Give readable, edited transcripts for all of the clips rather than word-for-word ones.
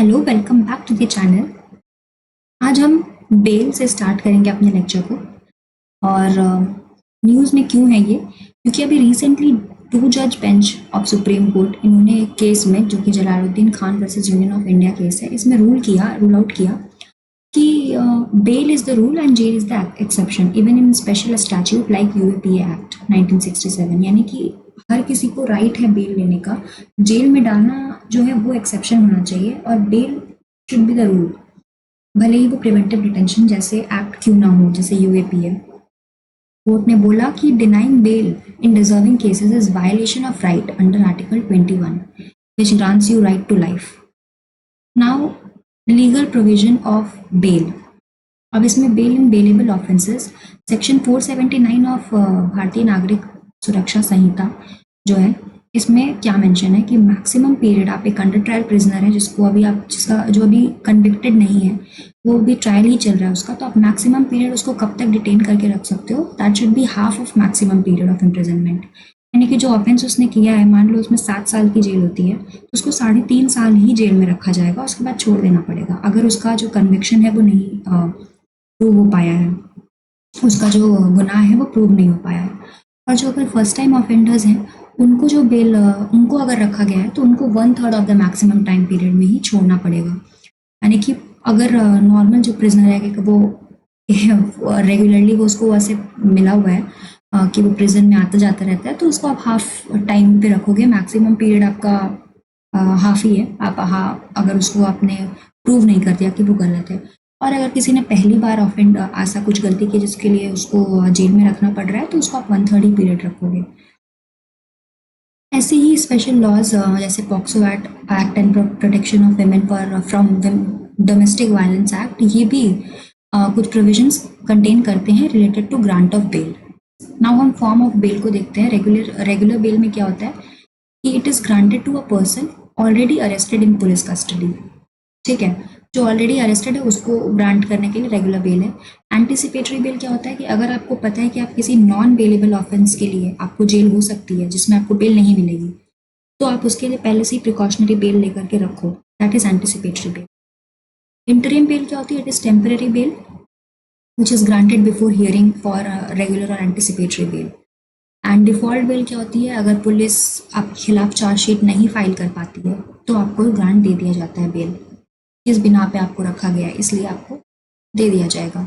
Hello, welcome back to the channel. आज हम bell से स्टार्ट करेंगे अपने लेक्चर को। और न्यूज़ में क्यों है ये, क्योंकि अभी रिसेंटली टू जज बेंच ऑफ सुप्रीम कोर्ट इन्होंने एक केस में, जो कि Jalaluddin Khan versus union of India case है, इसमें रूल आउट किया कि bail is the rule and jail is the exception even in special statute like UAPA act 1967। यानी कि हर किसी को राइट है बेल लेने का, जेल में डालना जो है वो एक्सेप्शन होना चाहिए और bail should be the rule, भले ही वो प्रिवेंटिव डिटेंशन जैसे एक्ट क्यों ना हो, जैसे यूएपीए। कोर्ट ने बोला कि denying bail in deserving cases is violation of right under article 21 which grants you right to life. Now, legal provision of bail. अब इसमें bail in bailable offences, section 479 of Bharatiya Nagarik सुरक्षा संहिता जो है, इसमें क्या मेंशन है कि मैक्सिमम पीरियड, आप एक अंडर ट्रायल प्रिजनर है जिसको अभी आप जिसका जो अभी कन्विक्टेड नहीं है, वो भी ट्रायल ही चल रहा है उसका, तो आप मैक्सिमम पीरियड उसको कब तक डिटेन करके रख सकते हो, that should be half of maximum period of imprisonment. यानी कि जो ऑफेंस उसने किया है, मान लो उसमें 7 साल की जेल होती है, तो उसको 3.5 साल ही जेल में रखा जाएगा, उसके बाद छोड़ देना पड़ेगा अगर उसका जो कन्विक्शन है वो नहीं प्रूव हो पाया है, उसका जो गुनाह है वो प्रूव नहीं हो पाया है। और जो अगर फर्स्ट टाइम ऑफेंडर्स हैं, उनको जो बेल उनको अगर रखा गया है तो उनको 1/3 of the maximum time period में ही छोड़ना पड़ेगा। यानी कि अगर नॉर्मल जो प्रिजनर है कि वो रेगुलरली वो उसको वैसे मिला हुआ है कि वो प्रिजन में आता जाता रहता है, तो उसको आप हाफ टाइम पे रखोगे, मैक्सिमम पीरियड आपका हाफ ही है। आप अगर उसको आपने प्रूव नहीं कर दिया कि वो गलत है, और अगर किसी ने पहली बार ऑफेंड ऐसा कुछ गलती की जिसके लिए उसको जेल में रखना पड़ रहा है, तो उसको आप 1/3 ही पीरियड रखोगे। ऐसे ही स्पेशल लॉज जैसे POCSO act and protection of women for from domestic violence act, ये भी कुछ प्रोविजंस कंटेन करते हैं related to grant of bail. Now हम फॉर्म ऑफ बेल को देखते हैं। रेगुलर बेल में क्या होता है कि it is granted to a person already arrested in police custody. ठीक है, जो ऑलरेडी अरेस्टेड है उसको ग्रांट करने के लिए रेगुलर बेल है। एंटिसिपेटरी बेल क्या होता है कि अगर आपको पता है कि आप किसी नॉन बेलेबल ऑफेंस के लिए आपको जेल हो सकती है जिसमें आपको बेल नहीं मिलेगी, तो आप उसके लिए पहले से ही प्रिकॉशनरी बेल लेकर के रखो, that is anticipatory bail. Interim bail क्या होती है? It is temporary bail which is granted before hearing for regular और anticipatory bail. And default bail क्या होती है? अगर पुलिस आपके खिलाफ चार्जशीट नहीं फाइल कर पाती है तो आपको ग्रांट दे दिया जाता है बेल, किस बिना पे आपको रखा गया है इसलिए आपको दे दिया जाएगा।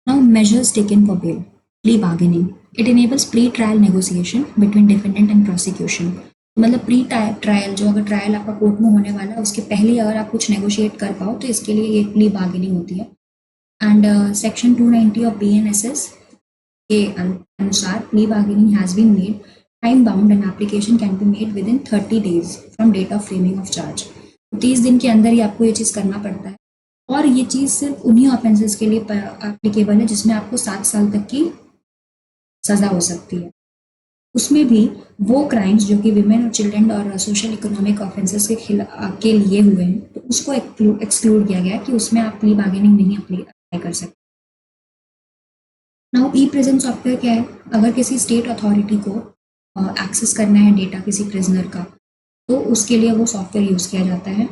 Now measures taken for bail. Plea bargaining, it enables pre trial negotiation between defendant and prosecution. मतलब प्री ट्रायल, जो अगर ट्रायल आपका कोर्ट में होने वाला है उसके पहले ही अगर आप कुछ नेगोशिएट कर पाओ तो इसके लिए ये प्ली बार्गेनिंग होती है। एंड सेक्शन 290 ऑफ BNSS के अनुसार plea bargaining has been made time bound and application can be made within 30 days from date of framing of charge. 30 दिन के अंदर ही आपको ये चीज़ करना पड़ता है, और ये चीज़ सिर्फ उन्हीं ऑफेंसेस के लिए एप्लीकेबल है जिसमें आपको 7 साल तक की सज़ा हो सकती है। उसमें भी वो क्राइम्स जो कि विमेन और चिल्ड्रन और सोशल इकोनॉमिक ऑफेंसेस के लिए हुए हैं, तो उसको एक्सक्लूड किया गया है कि उसमें आप प्ली बार्गेनिंग नहीं अप्लाई कर सकते। नाउ ई प्रिजन सॉफ्टवेयर क्या है? अगर किसी स्टेट अथॉरिटी को एक्सेस करना है डेटा किसी प्रिजनर का, तो उसके लिए वो सॉफ्टवेयर यूज़ किया जाता है।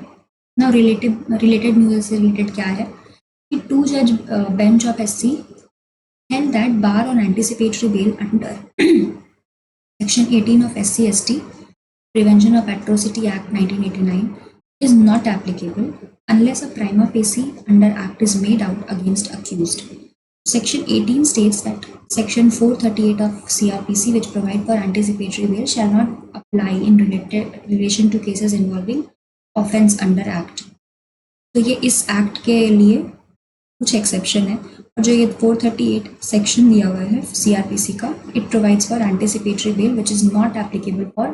नाउ रिलेटेड न्यूज़ से रिलेटेड क्या है कि टू जज bench of SC held that bar on anticipatory bail under section 18 of SC/ST Prevention of Atrocity Act 1989 is not applicable unless a prima facie under act is made out against accused. Section 18 states that section 438 of CRPC, which provide for anticipatory bail, shall not apply in relation to cases involving offense under act. तो ये इस act के लिए कुछ exception है, और जो ये 438 सेक्शन दिया हुआ है CRPC का, it provides for anticipatory bail which is not applicable for,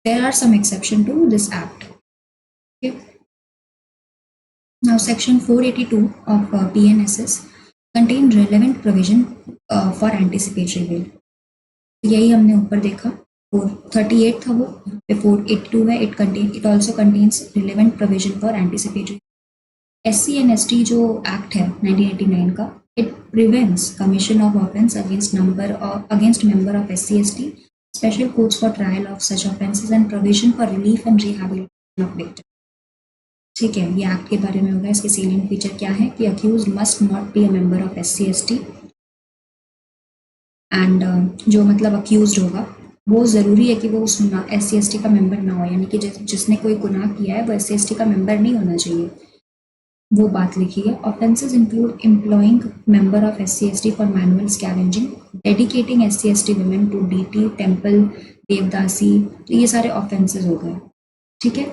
there are some exception to this act. Now section 482 of BNSS contain relevant provision for anticipatory bail। यही हमने ऊपर देखा, 438 था वो, 482 है, it also contains relevant provision for anticipatory. SC and ST जो act है 1989 का, it prevents commission of offence against member of SC/ST, special courts for trial of such offences and provision for relief and rehabilitation of victim. ठीक है, ये act के बारे में होगा। इसके सेलिएंट फीचर क्या है कि accused must not be a member of SC/ST and जो मतलब अक्यूज होगा वो ज़रूरी है कि वो उस SC/ST का मेंबर ना हो, यानी कि जिसने कोई गुनाह किया है वो SC/ST का मेंबर नहीं होना चाहिए, वो बात लिखी है। Offences include employing member of SC/ST for manual scavenging, dedicating SC/ST women to DT temple devadasi, तो ये सारे ऑफेंसेस हो गए। ठीक है,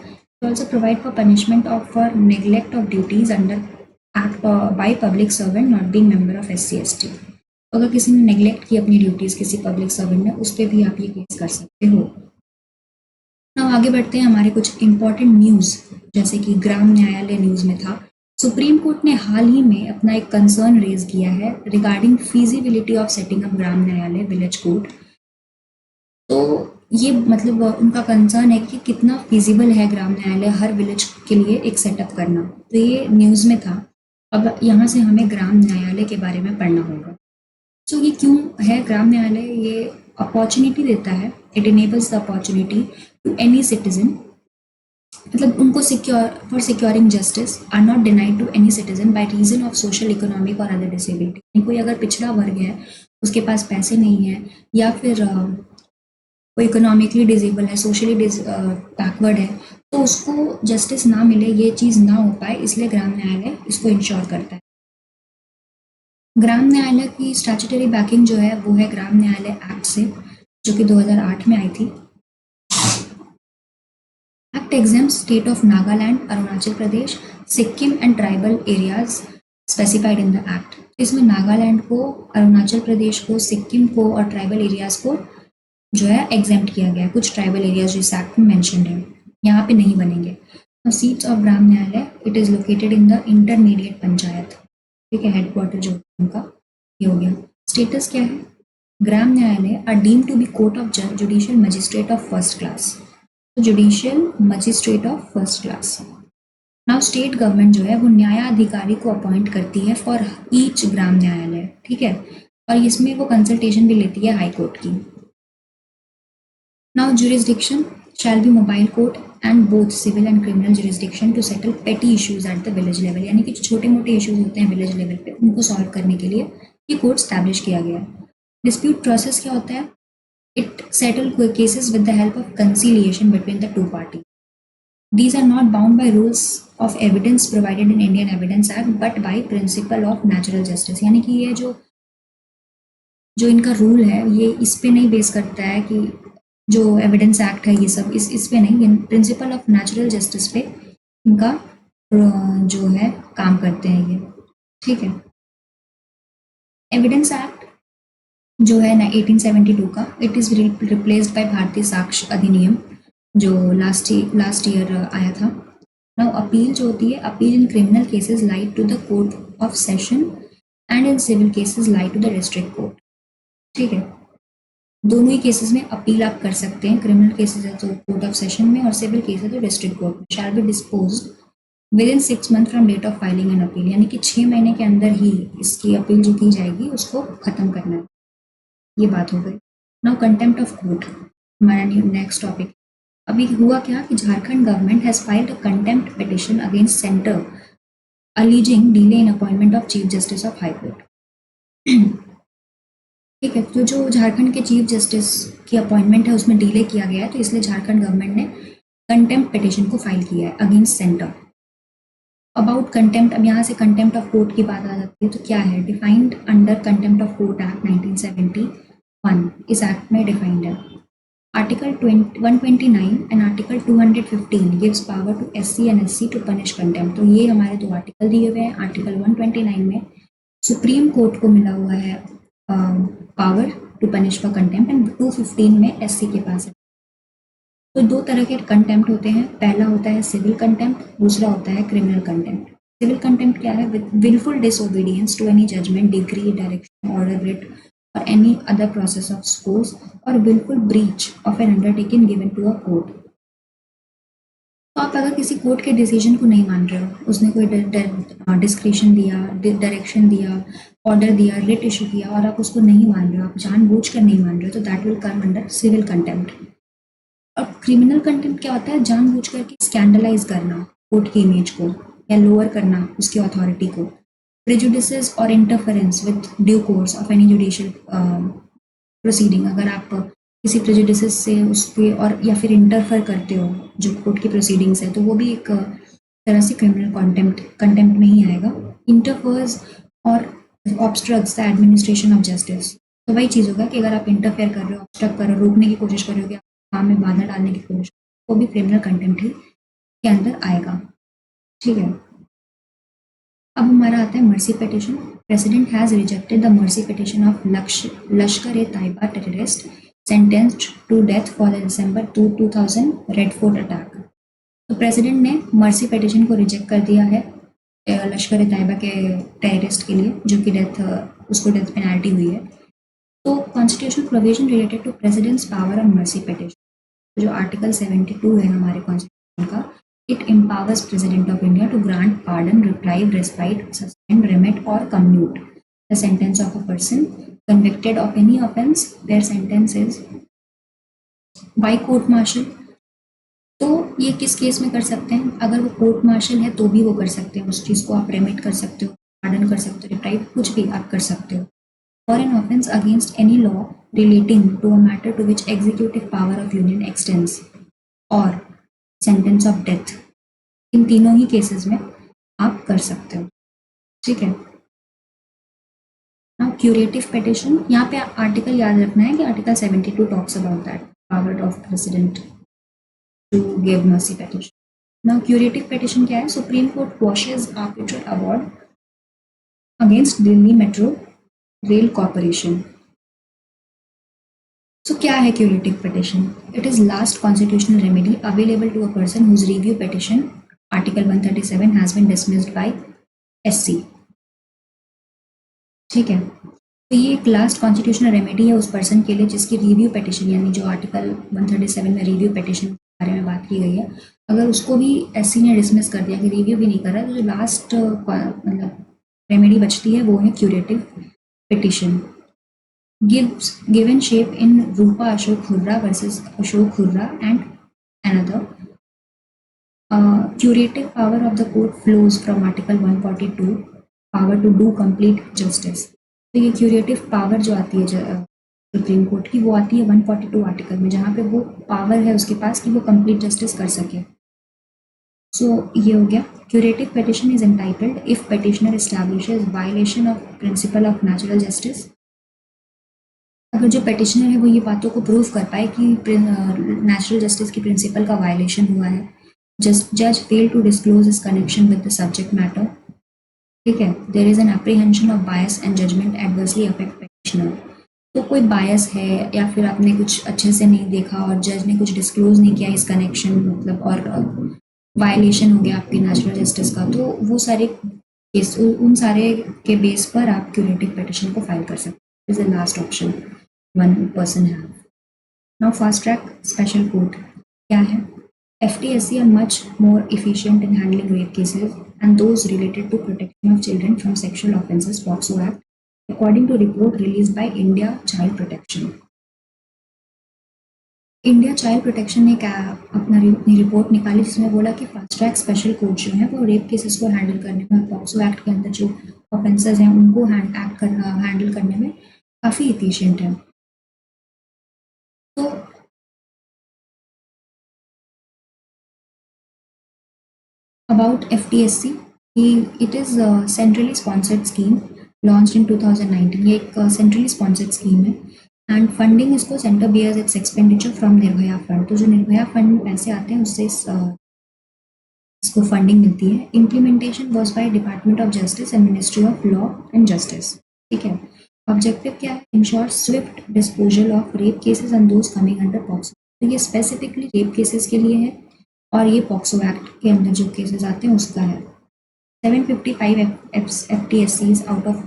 also provide for punishment of for neglect of duties under act by public servant not being member of SC/ST। अगर किसी ने नेग्लेक्ट की अपनी ड्यूटीज किसी पब्लिक सर्वेंट ने, उस पर भी आप ये केस कर सकते हो। ना आगे बढ़ते हैं, हमारे कुछ इंपॉर्टेंट न्यूज़, जैसे कि ग्राम न्यायालय न्यूज़ में था। सुप्रीम कोर्ट ने हाल ही में अपना एक कंसर्न रेज किया है regarding feasibility of setting up Gram Nyayalaya village court. तो ये मतलब उनका कंसर्न है कि कितना फीजिबल है ग्राम न्यायालय हर विलेज के लिए एक सेटअप करना। तो ये न्यूज़ में था। अब यहाँ से हमें ग्राम न्यायालय के बारे में पढ़ना होगा। तो ये क्यों है ग्राम न्यायालय? ये अपॉर्चुनिटी देता है, it enables the opportunity to any citizen, मतलब उनको securing justice are not denied to any citizen by reason of social, economic और अदर डिसेबिलिटी। कोई अगर पिछड़ा वर्ग है, उसके पास पैसे नहीं है, या फिर वो इकोनॉमिकली डिसेबल है, सोशली बैकवर्ड है, तो उसको जस्टिस ना मिले, ये चीज़ ना हो पाए, इसलिए ग्राम न्यायालय इसको इंश्योर करता है। ग्राम न्यायालय की स्टैट्यूटरी बैकिंग जो है वो है ग्राम न्यायालय एक्ट से, जो कि 2008 में आई थी। Act exams state of Nagaland, Arunachal Pradesh, Sikkim and tribal areas specified in the act. इसमें नागालैंड को, अरुणाचल प्रदेश को, सिक्किम को और ट्राइबल एरियाज को जो है एग्जेम्प्ट किया गया है। कुछ ट्राइबल एरियाज जो इस एक्ट में मेंशन्ड है, यहाँ पे नहीं बनेंगे। सीट्स ऑफ ग्राम न्यायालय, it is located in the intermediate panchayat. ठीक है, हेडक्वार्टर जो उनका ये हो गया। स्टेटस क्या है? Gram Nyayalaya are deemed to be court of judicial magistrate of first class, judicial magistrate of first class. Now state government जो है वो न्यायाधिकारी को अपॉइंट करती है फॉर ईच ग्राम न्यायालय। ठीक है, और इसमें वो कंसल्टेशन भी लेती है हाई कोर्ट की। Now jurisdiction shall be mobile court and both civil and criminal jurisdiction to settle petty issues at the village level, यानी कि छोटे मोटे इश्यूज होते हैं विलेज लेवल पे, उनको सॉल्व करने के लिए ये कोर्ट स्टैब्लिश किया गया है। डिस्प्यूट प्रोसेस क्या होता है? It settled cases with the help of conciliation between the two parties. These are not bound by rules of evidence provided in Indian Evidence Act, but by principle of natural justice. यानी कि ये जो इनका rule है ये इस पे नहीं बेस करता है कि जो एविडेंस एक्ट है ये सब इस पे नहीं, प्रिंसिपल ऑफ नेचुरल जस्टिस पे इनका जो है काम करते हैं ये। ठीक है, एविडेंस एक्ट जो है ना 1872 का, इट इज़ रिप्लेस्ड बाय भारतीय साक्ष्य अधिनियम जो लास्ट ईयर आया था। नाउ अपील जो होती है, appeal in criminal cases light to the court of session and in civil cases light to the district court. ठीक है, दोनों ही केसेस में अपील आप कर सकते हैं। क्रिमिनल केसेस है तो कोर्ट ऑफ सेशन में, और सिविल केस है तो डिस्ट्रिक्ट कोर्ट में। Shall be disposed within 6 month from date of filing an appeal, यानी कि 6 महीने के अंदर ही इसकी अपील जो की जाएगी उसको खत्म करना है। ये बात हो गई। नाउ कंटेम्प्ट ऑफ कोर्ट हमारा नेक्स्ट टॉपिक। अभी हुआ क्या कि Jharkhand government has filed a contempt petition against centre alleging delay in appointment of chief justice of high court. ठीक है, तो जो झारखंड के चीफ जस्टिस की अपॉइंटमेंट है उसमें डिले किया गया है, तो इसलिए झारखंड गवर्नमेंट ने कंटेम्प्ट पिटिशन को फाइल किया है अगेंस्ट सेंटर। अबाउट कंटेम्प्ट, अब यहाँ से कंटेम्प्ट ऑफ कोर्ट की बात आ जाती है, तो क्या है? Defined under contempt of court act 1971, इस एक्ट में डिफाइंड है। Article 129 and article 215 gives power to SC and SC to punish contempt. तो ये हमारे दो आर्टिकल दिए हुए हैं। आर्टिकल 129 में सुप्रीम कोर्ट को मिला हुआ है power to punish for contempt, and 215 में SC के पास है। तो दो तरह के कंटेम्प्ट होते हैं, पहला होता है सिविल कंटेम्प्ट, दूसरा होता है क्रिमिनल कंटेम्प्ट। सिविल कंटेम्प्ट क्या है? Wilful disobedience to any judgment, decree, direction, order, writ or any other process of course or willful breach of an undertaking given to a court। तो आप अगर किसी court के डिसीजन को नहीं मान रहे हो, उसने कोई डिस्क्रिप्शन दिया, डायरेक्शन दिया, ऑर्डर दिया, रिट इशू किया और आप उसको नहीं मान रहे हो, आप जानबूझकर नहीं मान रहे हो, तो that will come under civil contempt. और क्रिमिनल कंटेम्प्ट क्या होता है? जानबूझकर के स्कैंडलाइज करना, कोर्ट की इमेज को या लोअर करना उसकी अथॉरिटी को, प्रेजुडिसेस और interference with due course of any judicial proceeding, अगर आप किसी प्रेजुडिसेस से उसके और या फिर इंटरफेयर करते हो जो कोर्ट की प्रोसीडिंग्स है, तो वो भी एक तरह से क्रिमिनल कंटेम्प्ट में ही आएगा। इंटरफेयर्स और obstructs the administration of justice, तो वही चीज़ होगा कि अगर आप इंटरफेयर कर रहे हो, ऑब्स्ट्रक्ट कर रहे हो, रोकने की कोशिश कर रहे हो कि आप काम में बाधा डालने की कोशिश, वो भी क्रिमिनल कंटेम्प्ट ही के अंदर आएगा। ठीक है, अब हमारा आता है mercy petition. President has rejected the mercy petition of Lashkar e Taiba terrorist sentenced to death for the December 2000 Red Fort attack. तो प्रेसिडेंट ने मर्सी पिटिशन को रिजेक्ट कर दिया है लश्कर ए तैयबा के टेररिस्ट के लिए, जो कि उसको डेथ पेनल्टी हुई है। तो constitutional provision related to president's power on mercy petition, जो आर्टिकल 72 है हमारे कॉन्स्टिट्यूशन का, it empowers President of India to grant pardon, reprieve, respite, suspend, remit or commute the sentence of a person convicted of any offence where sentence is by court martial। तो ये किस case में कर सकते हैं? अगर वो कोर्ट मार्शल है तो भी वो कर सकते हैं, उस चीज़ को आप रेमिट कर सकते हो, पार्डन कर सकते हो, रिप्राइव, कुछ भी आप कर सकते हो। और an offence against any law relating to a matter to which executive power of union extends और सेंटेंस ऑफ डेथ, इन तीनों ही केसेस में आप कर सकते हो। ठीक है, नाउ क्यूरेटिव पिटिशन, यहाँ पे आर्टिकल याद रखना है कि article 72 talks about that power of president to give mercy petition. Now curative petition क्या है? Supreme Court quashes arbitral award against Delhi Metro Rail Corporation. So क्या है curative petition? It is last constitutional remedy available to a person whose review petition article 137 has been dismissed by SC। ठीक है, तो ये एक last constitutional remedy है उस person के लिए जिसकी रिव्यू पिटिशन, यानी जो आर्टिकल 137 में रिव्यू पिटिशन के बारे में बात की गई है, अगर उसको भी SC ने डिसमिस कर दिया कि रिव्यू भी नहीं कर रहा, तो जो लास्ट मतलब रेमेडी बचती है वो है curative petition. given shape in Rupa Ashok Khurra versus Ashok Khurra and another। Curative power of the court flows from Article 142, power to do complete justice। तो ये क्यूरेटिव पावर जो आती है सुप्रीम कोर्ट की, वो आती है 142 आर्टिकल में, जहाँ पे वो पावर है उसके पास कि वो कंप्लीट जस्टिस कर सके। सो ये हो गया। Curative petition is entitled if petitioner establishes violation of principle of natural justice, अगर जो पिटिशनर है वो ये बातों को प्रूव कर पाए कि नेचुरल जस्टिस की प्रिंसिपल का वायलेशन हुआ है, जज fail to disclose his connection with the subject matter. ठीक है, there is an apprehension of bias and judgment adversely affect petitioner. तो कोई बायस है या फिर आपने कुछ अच्छे से नहीं देखा और जज ने कुछ डिस्क्लोज नहीं किया इस कनेक्शन मतलब, और वायलेशन हो गया आपकी नेचुरल जस्टिस का, तो वो सारे केस, उन सारे के बेस पर आप क्यूरेटिव पिटिशन को फाइल कर सकते हैं। Is the last option one person have। Now fast track special court क्या है? FTSC are much more efficient in handling rape cases and those related to protection of children from sexual offences, POCSO Act, according to report released by India Child Protection। India child protection ने क्या अपनी report निकाली जिसमें बोला कि fast track special court जो है वो रेप केसेस को हैंडल करने में, पॉक्सो एक्ट के अंदर जो ऑफेंसेस हैं उनको हैंडल करने में काफ़ी इफिशिएंट है। तो about FTSC, it is a centrally sponsored scheme launched in 2019। ये एक centrally sponsored scheme है and funding इसको center bears its expenditure from Nirbhaya fund. तो जो निर्भया फंड में पैसे आते हैं उससे इसको फंडिंग मिलती है। Implementation was by department of justice and ministry of law and justice. ठीक है, ऑब्जेक्टिव क्या है? Ensure Swift disposal of rape cases and those coming under POCSO. तो ये स्पेसिफिकली रेप केसेस के लिए है और ये पॉक्सो एक्ट के अंदर जो केसेस आते हैं उसका है। 755 FTSCs out of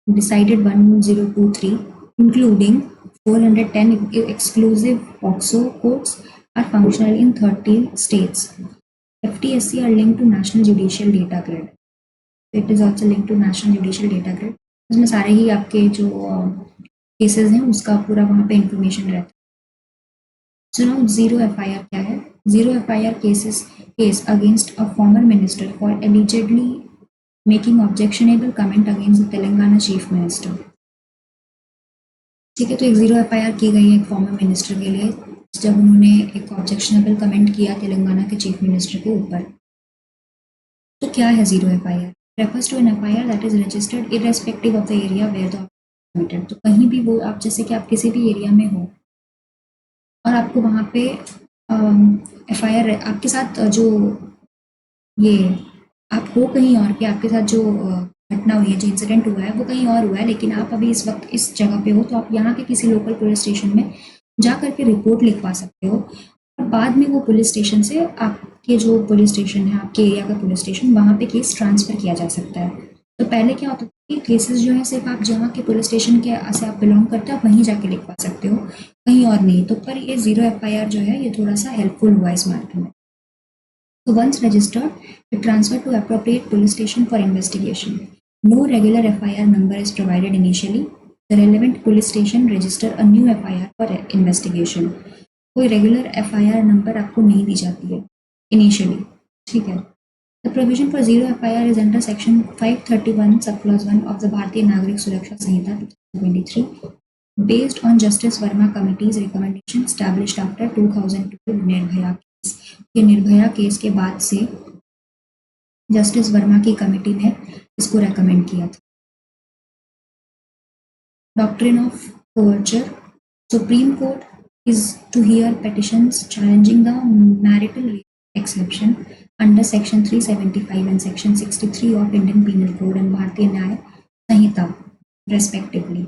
decided 1023 including 410 exclusive POCSO courts are functional in 30 states। FTSC are linked to National Judicial Data Grid। It is also linked to National Judicial Data Grid। उसमें सारे ही आपके जो केसेस हैं उसका पूरा वहाँ पे इंफॉर्मेशन रहता है। So now 0 FIR क्या है? zero FIR case against a former minister for allegedly making objectionable comment against the Telangana chief minister. ठीक है, तो एक जीरो FIR की गई है एक फॉर्मर मिनिस्टर के लिए जब उन्होंने एक ऑब्जेक्शनेबल कमेंट किया तेलंगाना के चीफ मिनिस्टर के ऊपर। तो क्या है zero FIR? Refers to an FIR that is registered irrespective of the area where the committed. तो कहीं भी वो आप जैसे कि आप किसी भी एरिया में हो और आपको वहाँ पे FIR आपके साथ जो ये आप हो कहीं और के आपके साथ जो घटना हुई है जो इंसिडेंट हुआ है वो कहीं और हुआ है, लेकिन आप अभी इस वक्त इस जगह पे हो तो आप यहाँ के किसी लोकल पुलिस स्टेशन में जा करके रिपोर्ट लिखवा सकते हो और बाद में वो पुलिस स्टेशन से आपके जो पुलिस स्टेशन है आपके एरिया का पुलिस स्टेशन वहाँ पे केस ट्रांसफ़र किया जा सकता है। तो पहले क्या होता था कि केसेस जो है सिर्फ आप जहाँ के पुलिस स्टेशन के से आप बिलोंग करते हो आप वहीं जाके लिखवा सकते हो, कहीं और नहीं। तो पर ये जीरो FIR जो है ये थोड़ा सा हेल्पफुल हुआ इस मार्केट में। So once registered, it transferred to appropriate police station for investigation. No regular FIR number is provided initially. The relevant police station register a new FIR for investigation. कोई regular FIR number आपको नहीं दी जाती है initially, ठीक है। The provision for zero FIR is under section 531 subclause 1 of the Bharatiya Nagrik Suraksha Samhita 2023, based on Justice Verma Committee's recommendation established after 2002 Nirbhaya case. ये Nirbhaya case के बाद से जस्टिस वर्मा की कमेटी ने इसको रेकमेंड किया था। Doctrine of coverture, Supreme Court is to hear petitions challenging the marital rape exception under section 375 and section 63 of Indian Penal Code and Bharatiya Nyaya Sanhita respectively.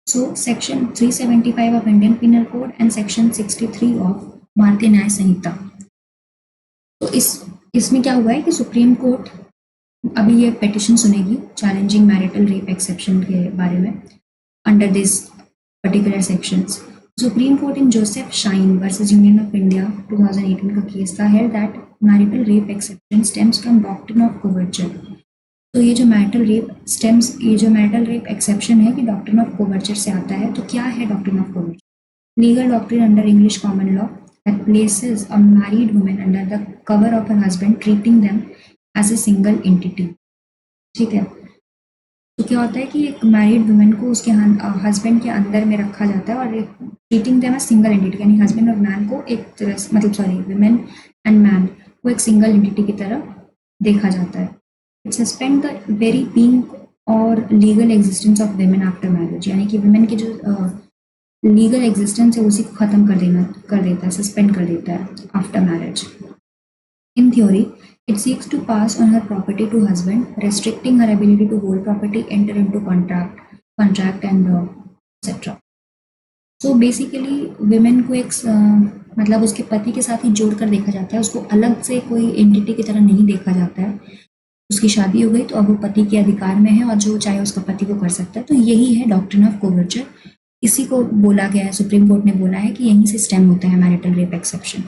So section 375 of Indian Penal Code and section 63 of भारतीय न्याय संहिता। तो इसमें क्या हुआ है कि supreme Court अभी ये पेटिशन सुनेगी चैलेंजिंग मैरिटल रेप एक्सेप्शन के बारे में under this particular sections. Supreme Court in Joseph Shine versus union of India 2018 का केस था held that marital rape exception stems from doctrine of coverture. तो ये जो मैरिटल रेप एक्सेप्शन है कि डॉक्ट्रिन ऑफ कोवर्चर से आता है। तो क्या है doctrine of coverture? Legal doctrine under English common law that places a married woman under the cover of her husband, treating them as a single entity. ठीक है, तो क्या होता है कि एक मैरिड वुमेन को उसके हस्बैंड के अंदर में रखा जाता है और treating them as single entity, यानी हस्बैंड और मैन को एक तरह वुमेन एंड मैन को एक सिंगल एंटिटी की तरह देखा जाता है। It suspend the very being or legal existence of women after marriage, यानी कि वुमेन की जो लीगल एग्जिस्टेंस है उसी को खत्म कर देता है, सस्पेंड कर देता है after marriage. In theory it seeks to pass on her property to husband, restricting her ability to hold property, enter into contract and etcetera. So basically women को एक मतलब उसके पति के साथ ही जोड़कर देखा जाता है, उसको अलग से कोई एंटिटी की तरह नहीं देखा जाता है। उसकी शादी हो गई तो अब वो पति के अधिकार में है और जो चाहे उसका पति वो कर सकता है। तो यही है डॉक्ट्रिन ऑफ कोवर्चर, इसी को बोला गया है, सुप्रीम कोर्ट ने बोला है कि यहीं से स्टेम होता है marital rape exception.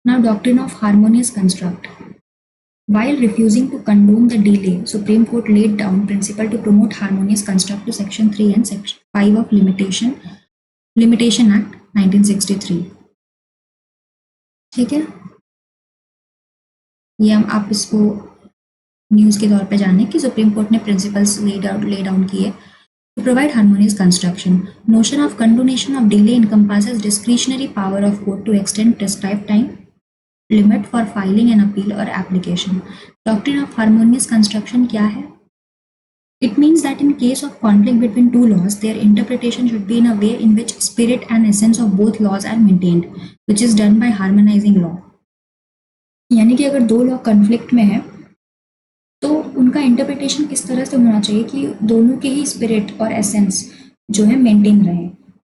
Now doctrine of harmonious construct, while refusing to condone the delay, Supreme Court laid down principle to promote harmonious construct to section 3 and section 5 of Limitation Act 1963। ठीक है, ये हम आप इसको news के तौर पे जाने कि सुप्रीम कोर्ट ने प्रिंसिपल्स ले डाउन किए to provide harmonious construction. Notion of condonation of delay encompasses discretionary power of court to extend prescribed time limit for filing an appeal or application. Doctrine of harmonious construction क्या है? It means that in case of conflict between two laws, their interpretation should be in a way in which spirit and essence of both laws are maintained, which is done by harmonizing law. यानी कि अगर दो law conflict में है तो उनका interpretation किस तरह से होना चाहिए कि दोनों के ही स्पिरिट और एसेंस जो है मेंटेन रहे,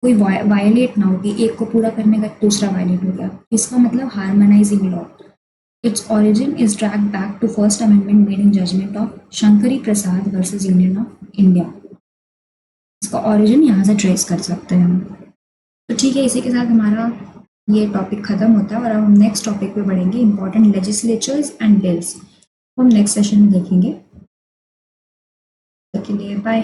कोई वायलेट ना हो कि एक को पूरा करने का दूसरा वायलेट हो गया। इसका मतलब harmonising law. Its origin is track back to first amendment made in judgment of Shankari Prasad versus union of India. इसका ओरिजिन यहाँ से ट्रेस कर सकते हैं हम। तो ठीक है, इसी के साथ हमारा ये टॉपिक खत्म होता है और अब हम नेक्स्ट टॉपिक पे बढ़ेंगे, इंपॉर्टेंट लेजिस्लेचर्स एंड बिल्स। हम नेक्स्ट सेशन में देखेंगे। तब के लिए बाय।